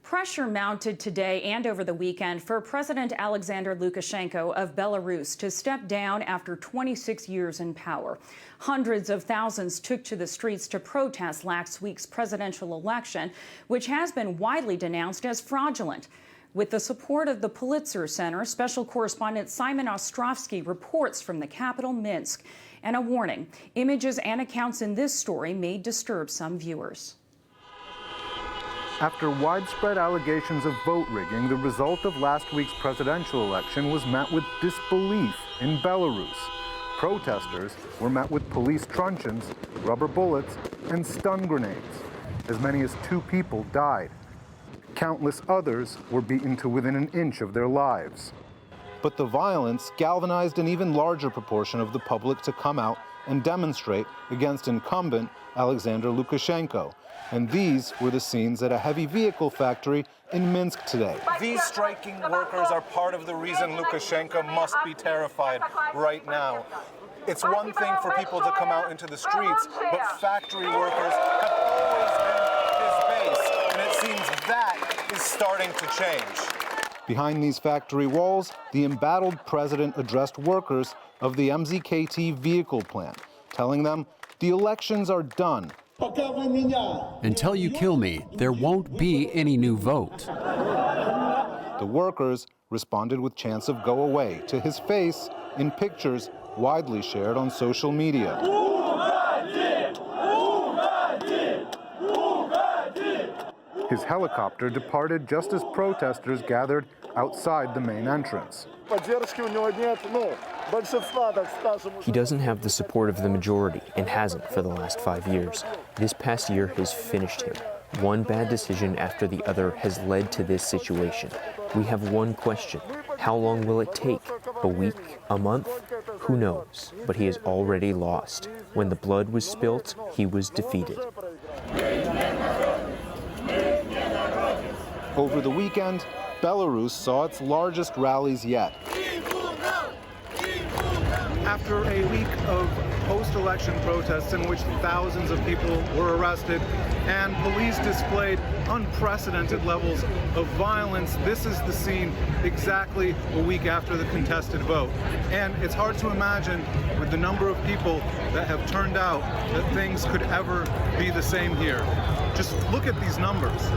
Pressure mounted today and over the weekend for President Alexander Lukashenko of Belarus to step down after 26 years in power. Hundreds of thousands took to the streets to protest last week's presidential election, which has been widely denounced as fraudulent. With the support of the Pulitzer Center, special correspondent Simon Ostrovsky reports from the capital, Minsk. And a warning, images and accounts in this story may disturb some viewers. After widespread allegations of vote rigging, the result of last week's presidential election was met with disbelief in Belarus. Protesters were met with police truncheons, rubber bullets, and stun grenades. As many as 2 people died. Countless others were beaten to within an inch of their lives. But the violence galvanized an even larger proportion of the public to come out and demonstrate against incumbent Alexander Lukashenko. And these were the scenes at a heavy vehicle factory in Minsk today. These striking workers are part of the reason Lukashenko must be terrified right now. It's one thing for people to come out into the streets, but factory workers have always been his base, and it seems that is starting to change. Behind these factory walls, the embattled president addressed workers of the MZKT vehicle plant, telling them the elections are done. Until you kill me, there won't be any new vote. The workers responded with chants of "go away" to his face in pictures widely shared on social media. His helicopter departed just as protesters gathered outside the main entrance. He doesn't have the support of the majority and hasn't for the last 5 years. This past year has finished him. One bad decision after the other has led to this situation. We have one question. How long will it take? A week? A month? Who knows? But he has already lost. When the blood was spilt, he was defeated. Over the weekend, Belarus saw its largest rallies yet. After a week of post-election protests in which thousands of people were arrested and police displayed unprecedented levels of violence, this is the scene exactly a week after the contested vote. And it's hard to imagine, with the number of people that have turned out, that things could ever be the same here. Just look at these numbers.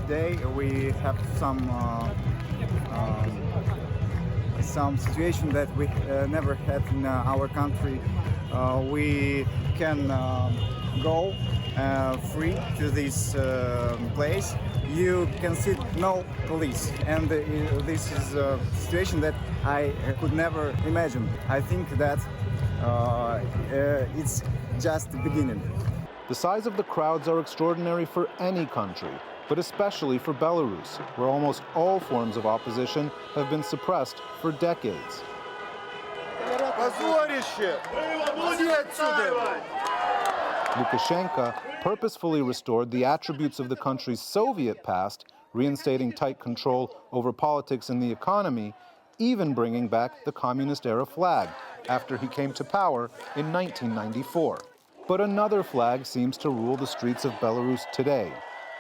Today we have some situation that we never had in our country. We can go free to this place. You can see no police, and this is a situation that I could never imagine. I think that it's just the beginning. The size of the crowds are extraordinary for any country, but especially for Belarus, where almost all forms of opposition have been suppressed for decades. Lukashenko purposefully restored the attributes of the country's Soviet past, reinstating tight control over politics and the economy, even bringing back the communist-era flag after he came to power in 1994. But another flag seems to rule the streets of Belarus today.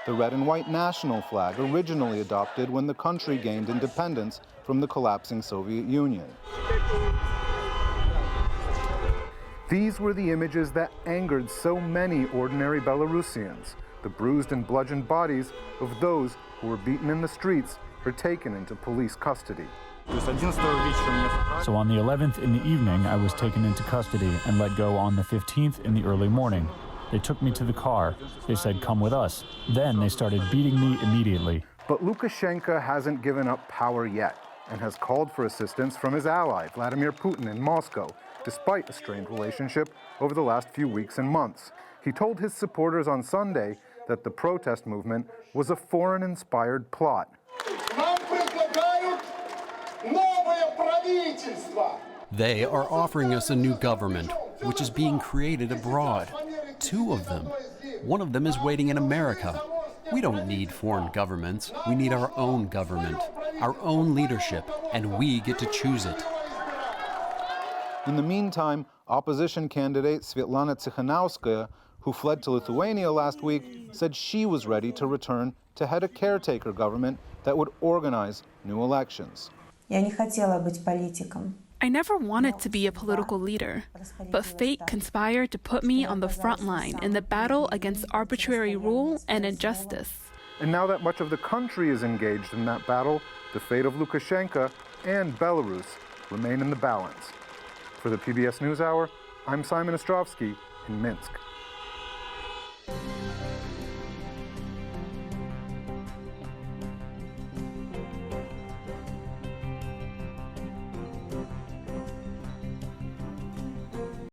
The red and white national flag, originally adopted when the country gained independence from the collapsing Soviet Union. These were the images that angered so many ordinary Belarusians, the bruised and bludgeoned bodies of those who were beaten in the streets or taken into police custody. So on the 11th in the evening, I was taken into custody and let go on the 15th in the early morning. They took me to the car. They said, "Come with us." Then they started beating me immediately. But Lukashenko hasn't given up power yet and has called for assistance from his ally, Vladimir Putin, in Moscow, despite a strained relationship over the last few weeks and months. He told his supporters on Sunday that the protest movement was a foreign-inspired plot. They are offering us a new government, which is being created abroad. 2 of them. One of them is waiting in America. We don't need foreign governments. We need our own government, our own leadership, and we get to choose it. In the meantime, opposition candidate Svetlana Tsikhanouskaya, who fled to Lithuania last week, said she was ready to return to head a caretaker government that would organize new elections. Я не хотела быть политиком. I never wanted to be a political leader, but fate conspired to put me on the front line in the battle against arbitrary rule and injustice. And now that much of the country is engaged in that battle, the fate of Lukashenko and Belarus remain in the balance. For the PBS NewsHour, I'm Simon Ostrovsky in Minsk.